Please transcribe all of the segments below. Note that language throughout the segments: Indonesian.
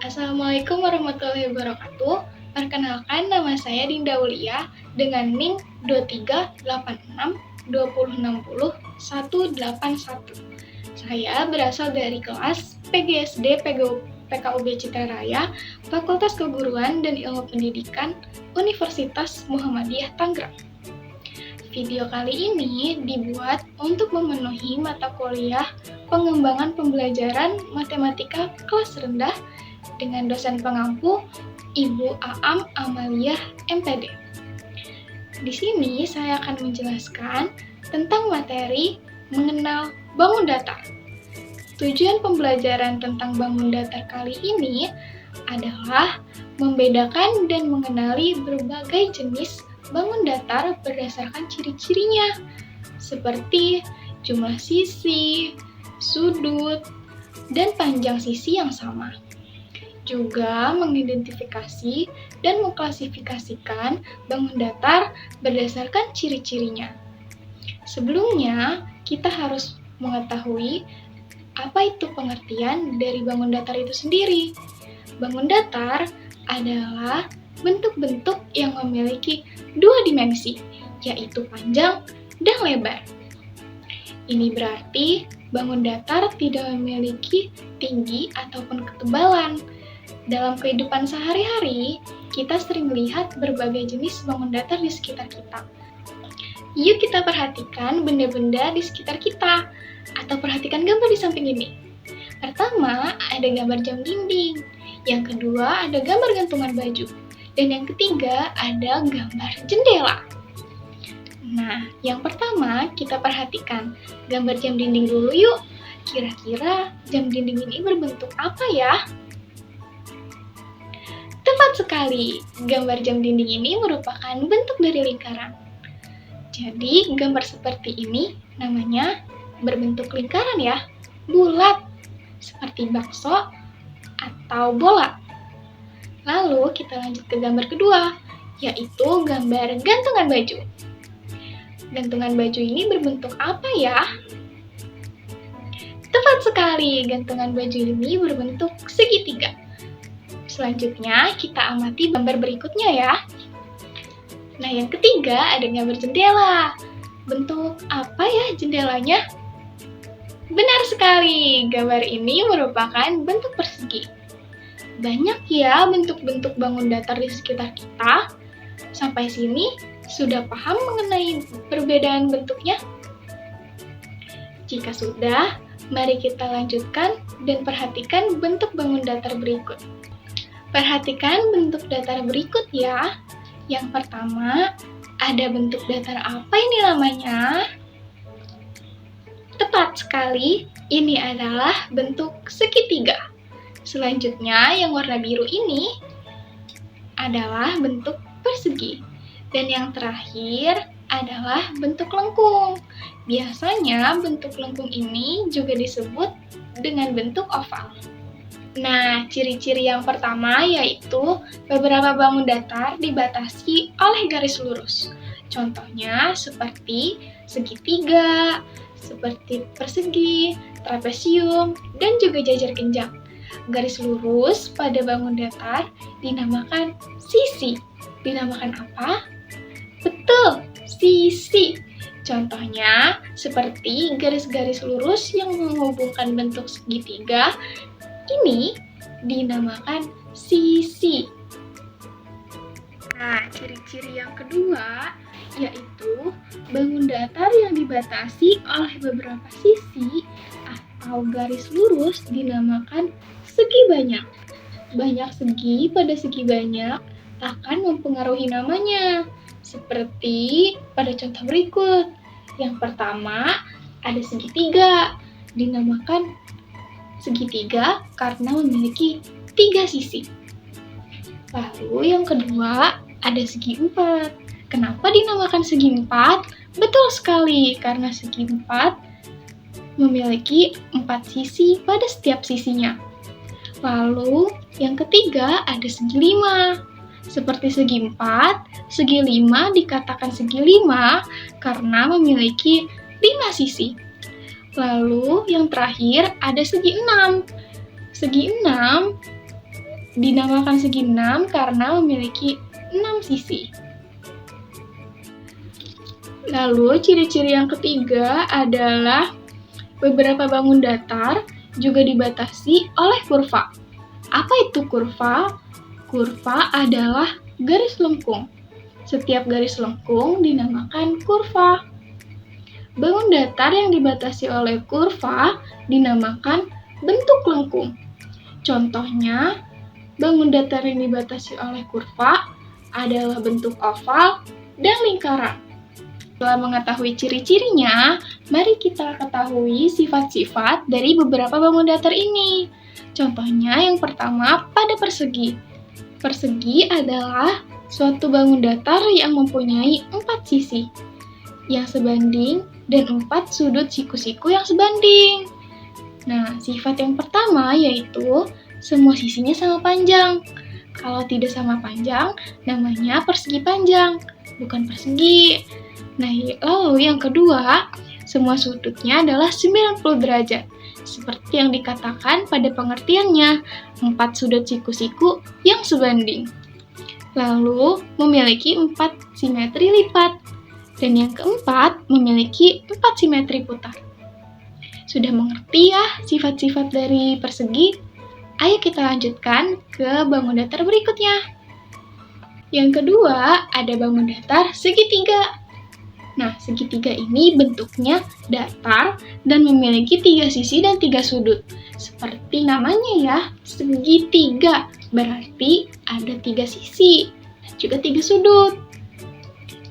Assalamualaikum warahmatullahi wabarakatuh. Perkenalkan, nama saya Dinda Aulia dengan NIM 23862060 181. Saya berasal dari kelas PGSD PKUB Citra Raya, Fakultas Keguruan dan Ilmu Pendidikan, Universitas Muhammadiyah Tangerang. Video kali ini dibuat untuk memenuhi mata kuliah pengembangan pembelajaran matematika kelas rendah dengan dosen pengampu Ibu Aam Amalia MPD. Di sini saya akan menjelaskan tentang materi mengenal bangun datar. Tujuan pembelajaran tentang bangun datar kali ini adalah membedakan dan mengenali berbagai jenis bangun datar berdasarkan ciri-cirinya, seperti jumlah sisi, sudut, dan panjang sisi yang sama. Juga mengidentifikasi dan mengklasifikasikan bangun datar berdasarkan ciri-cirinya. Sebelumnya, kita harus mengetahui apa itu pengertian dari bangun datar itu sendiri. Bangun datar adalah bentuk-bentuk yang memiliki dua dimensi, yaitu panjang dan lebar. Ini berarti bangun datar tidak memiliki tinggi ataupun ketebalan. Dalam kehidupan sehari-hari, kita sering melihat berbagai jenis bangun datar di sekitar kita. Yuk kita perhatikan benda-benda di sekitar kita, atau perhatikan gambar di samping ini. Pertama, ada gambar jam dinding. Yang kedua, ada gambar gantungan baju. Dan yang ketiga, ada gambar jendela. Nah, yang pertama kita perhatikan gambar jam dinding dulu yuk. Kira-kira jam dinding ini berbentuk apa ya? Tepat sekali, gambar jam dinding ini merupakan bentuk dari lingkaran. Jadi, gambar seperti ini namanya berbentuk lingkaran ya, bulat, seperti bakso atau bola. Lalu kita lanjut ke gambar kedua, yaitu gambar gantungan baju. Gantungan baju ini berbentuk apa ya? Tepat sekali, gantungan baju ini berbentuk segitiga. Selanjutnya kita amati gambar berikutnya ya. Nah, yang ketiga ada gambar jendela. Bentuk apa ya jendelanya? Benar sekali, gambar ini merupakan bentuk persegi. Banyak ya bentuk-bentuk bangun datar di sekitar kita. Sampai sini sudah paham mengenai perbedaan bentuknya? Jika sudah, mari kita lanjutkan dan perhatikan bentuk bangun datar berikut. Perhatikan bentuk datar berikut ya. Yang pertama, ada bentuk datar apa ini namanya? Tepat sekali, ini adalah bentuk segitiga. Selanjutnya, yang warna biru ini adalah bentuk persegi. Dan yang terakhir adalah bentuk lengkung. Biasanya bentuk lengkung ini juga disebut dengan bentuk oval. Nah, ciri-ciri yang pertama yaitu beberapa bangun datar dibatasi oleh garis lurus. Contohnya seperti segitiga, seperti persegi, trapesium, dan juga jajar genjang. Garis lurus pada bangun datar dinamakan sisi. Dinamakan apa? Betul, sisi. Contohnya seperti garis-garis lurus yang menghubungkan bentuk segitiga, ini dinamakan sisi. Nah, ciri-ciri yang kedua yaitu bangun datar yang dibatasi oleh beberapa sisi atau garis lurus dinamakan segi banyak. Banyak segi pada segi banyak akan mempengaruhi namanya, seperti pada contoh berikut. Yang pertama, ada segitiga, dinamakan segitiga karena memiliki 3 sisi. Lalu yang kedua, ada segi empat. Kenapa dinamakan segi empat? Betul sekali, karena segi empat memiliki 4 sisi pada setiap sisinya. Lalu yang ketiga, ada segi lima. Seperti segi 4, segi 5 dikatakan segi 5 karena memiliki 5 sisi. Lalu yang terakhir ada segi 6. Segi 6 dinamakan segi 6 karena memiliki 6 sisi. Lalu, ciri-ciri yang ketiga adalah beberapa bangun datar juga dibatasi oleh kurva. Apa itu kurva? Kurva adalah garis lengkung. Setiap garis lengkung dinamakan kurva. Bangun datar yang dibatasi oleh kurva dinamakan bentuk lengkung. Contohnya, bangun datar yang dibatasi oleh kurva adalah bentuk oval dan lingkaran. Setelah mengetahui ciri-cirinya, mari kita ketahui sifat-sifat dari beberapa bangun datar ini. Contohnya yang pertama pada persegi. Persegi adalah suatu bangun datar yang mempunyai 4 sisi yang sebanding dan 4 sudut siku-siku yang sebanding. Nah, sifat yang pertama yaitu semua sisinya sama panjang. Kalau tidak sama panjang, namanya persegi panjang, bukan persegi. Nah, lalu yang kedua, semua sudutnya adalah 90 derajat. Seperti yang dikatakan pada pengertiannya, 4 sudut siku-siku yang sebanding. Lalu, memiliki 4 simetri lipat. Dan yang keempat, memiliki 4 simetri putar. Sudah mengerti ya sifat-sifat dari persegi? Ayo kita lanjutkan ke bangun datar berikutnya. Yang kedua, ada bangun datar segitiga. Nah, segitiga ini bentuknya datar dan memiliki 3 sisi dan 3 sudut. Seperti namanya ya, segitiga. Berarti ada 3 sisi dan juga 3 sudut.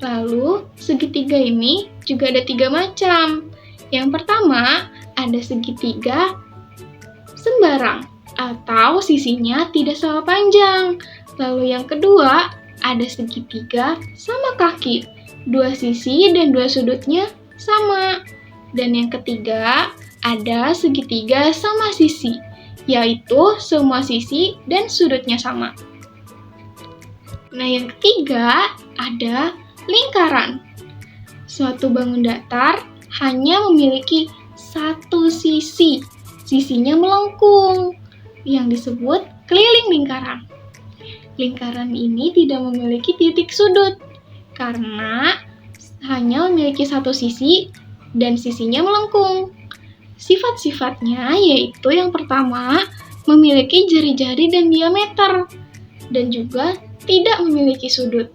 Lalu, segitiga ini juga ada 3 macam. Yang pertama, ada segitiga sembarang atau sisinya tidak sama panjang. Lalu yang kedua, ada segitiga sama kaki. 2 sisi dan 2 sudutnya sama. Dan yang ketiga, ada segitiga sama sisi, yaitu semua sisi dan sudutnya sama. Nah, yang ketiga, ada lingkaran. Suatu bangun datar hanya memiliki 1 sisi. Sisinya melengkung, yang disebut keliling lingkaran. Lingkaran ini tidak memiliki titik sudut, karena hanya memiliki 1 sisi dan sisinya melengkung. Sifat-sifatnya yaitu yang pertama, memiliki jari-jari dan diameter, dan juga tidak memiliki sudut.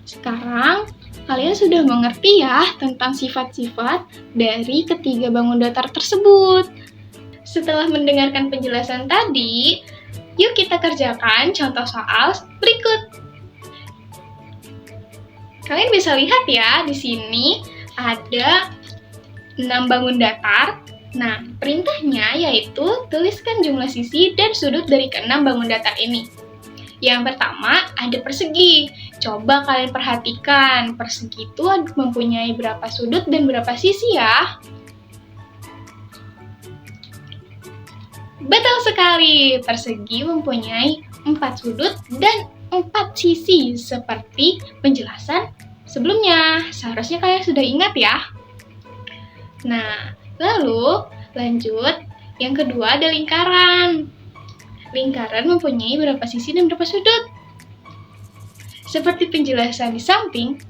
Sekarang, kalian sudah mengerti ya tentang sifat-sifat dari ketiga bangun datar tersebut. Setelah mendengarkan penjelasan tadi, yuk kita kerjakan contoh soal berikut. Kalian bisa lihat ya, di sini ada 6 bangun datar. Nah, perintahnya yaitu tuliskan jumlah sisi dan sudut dari ke-6 bangun datar ini. Yang pertama, ada persegi. Coba kalian perhatikan, persegi itu mempunyai berapa sudut dan berapa sisi ya? Betul sekali, persegi mempunyai 4 sudut dan 4 sisi seperti penjelasan sebelumnya. Seharusnya kalian sudah ingat ya. Nah, lalu lanjut. Yang kedua ada lingkaran. Lingkaran mempunyai berapa sisi dan berapa sudut? Seperti penjelasan di samping,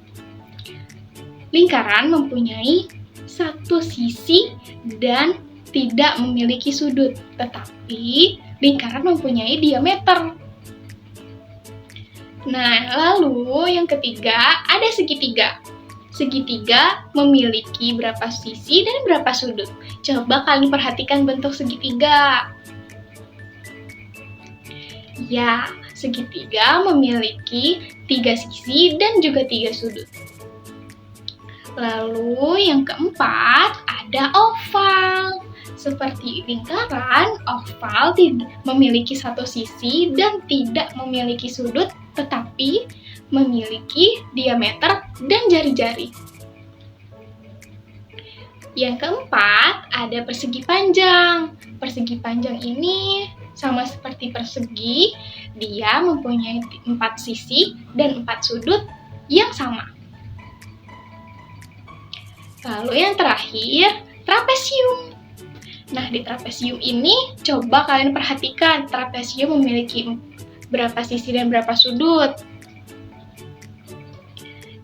lingkaran mempunyai 1 sisi dan tidak memiliki sudut, tetapi lingkaran mempunyai diameter. Nah, lalu yang ketiga ada segitiga. Segitiga memiliki berapa sisi dan berapa sudut? Coba kalian perhatikan bentuk segitiga. Ya, segitiga memiliki 3 sisi dan juga 3 sudut. Lalu yang keempat ada oval. Seperti lingkaran, oval memiliki 1 sisi dan tidak memiliki sudut, tetapi memiliki diameter dan jari-jari. Yang keempat, ada persegi panjang. Persegi panjang ini sama seperti persegi, dia mempunyai 4 sisi dan 4 sudut yang sama. Lalu yang terakhir, trapesium. Nah, di trapesium ini coba kalian perhatikan, trapesium memiliki berapa sisi dan berapa sudut?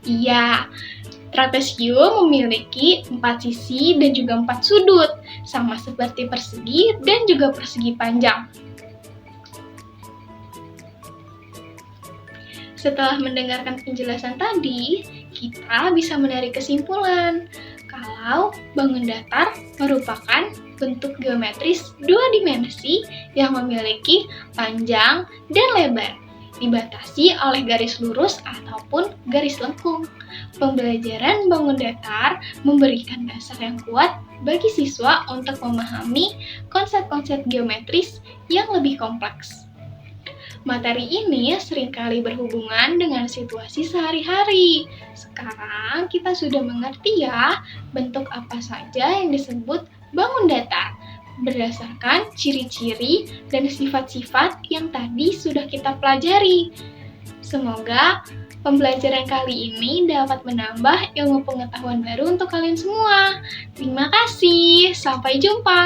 Iya, trapesium memiliki 4 sisi dan juga 4 sudut, sama seperti persegi dan juga persegi panjang. Setelah mendengarkan penjelasan tadi, kita bisa menarik kesimpulan kalau bangun datar merupakan bentuk geometris dua dimensi yang memiliki panjang dan lebar, dibatasi oleh garis lurus ataupun garis lengkung. Pembelajaran bangun datar memberikan dasar yang kuat bagi siswa untuk memahami konsep-konsep geometris yang lebih kompleks. Materi ini seringkali berhubungan dengan situasi sehari-hari. Sekarang kita sudah mengerti ya bentuk apa saja yang disebut bangun datar berdasarkan ciri-ciri dan sifat-sifat yang tadi sudah kita pelajari. Semoga pembelajaran kali ini dapat menambah ilmu pengetahuan baru untuk kalian semua. Terima kasih, sampai jumpa.